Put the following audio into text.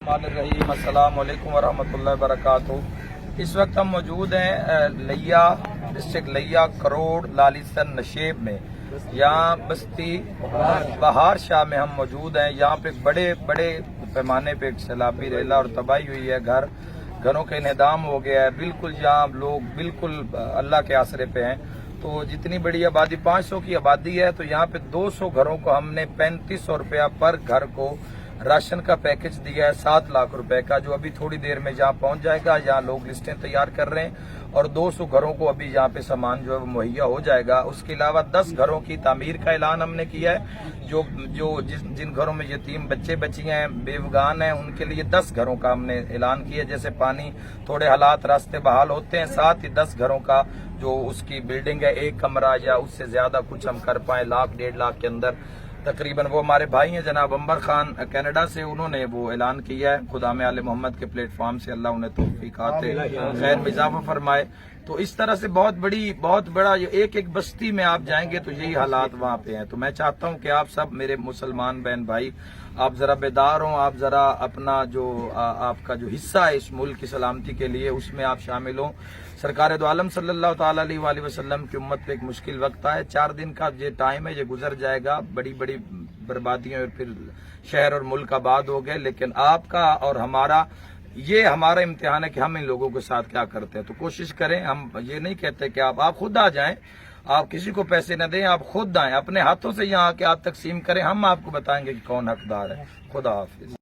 रहीम अस्सलाम वालेकुम वरहमतुल्लाहि वबरकातुहू। इस वक्त हम मौजूद हैं लिया डिस्ट्रिक्ट लिया करोड़ लालिसन नशेब में। यहाँ बस्ती बहार शाह में हम मौजूद हैं। यहाँ पे बड़े बड़े पैमाने पे सैलाबी रेला और तबाही हुई है। घरों के इंहदाम हो गया है। बिल्कुल यहाँ लोग बिल्कुल अल्लाह के आसरे पे हैं। तो जितनी बड़ी आबादी 500 की आबादी है, तो यहाँ पे 200 घरों को हमने 3500 रुपया पर घर को राशन का पैकेज दिया है, 7 लाख रुपए का, जो अभी थोड़ी देर में जहाँ पहुंच जाएगा। यहाँ लोग लिस्टें तैयार कर रहे हैं और 200 घरों को अभी यहाँ पे सामान जो है मुहैया हो जाएगा। उसके अलावा 10 घरों की तामीर का ऐलान हमने किया है। जिन घरों में यतीम बच्चे बच्चियां हैं, बेवगान हैं, उनके लिए 10 घरों का हमने ऐलान किया। जैसे पानी थोड़े हालात रास्ते बहाल होते हैं, साथ ही 10 घरों का जो उसकी बिल्डिंग है, 1 कमरा या उससे ज्यादा कुछ हम कर पाए 1,00,000 1,50,000 के अंदर तकरीबन। वो हमारे भाई हैं जनाब अंबर खान कनाडा से, उन्होंने वो ऐलान किया है। खुदा में आले मोहम्मद के प्लेटफॉर्म से अल्लाह उन्हें तौफीकात खैर में इजाफा फरमाए। तो इस तरह से बहुत बड़ा एक एक बस्ती में आप जाएंगे तो यही हालात वहाँ पे हैं। तो मैं चाहता हूँ कि आप सब मेरे मुसलमान बहन भाई, आप जरा बेदार हों, आप जरा अपना जो आपका जो हिस्सा है इस मुल्क की सलामती के लिए, उसमें आप शामिल हों। सरकार दो आलम सल्लल्लाहु ताला अलैहि वसल्लम की उम्मत पे एक मुश्किल वक्त है। 4 दिन का ये टाइम है, ये गुजर जाएगा। बड़ी बड़ी बर्बादियां और फिर शहर और मुल्क आबाद हो गए। लेकिन आपका और हमारा इम्तिहान है कि हम इन लोगों के साथ क्या करते हैं। तो कोशिश करें, हम ये नहीं कहते कि आप खुद आ जाएं, आप किसी को पैसे न दें, आप खुद आएं, अपने हाथों से यहाँ आके आप तकसीम करें। हम आपको बताएंगे कि कौन हकदार है। खुदा हाफिज।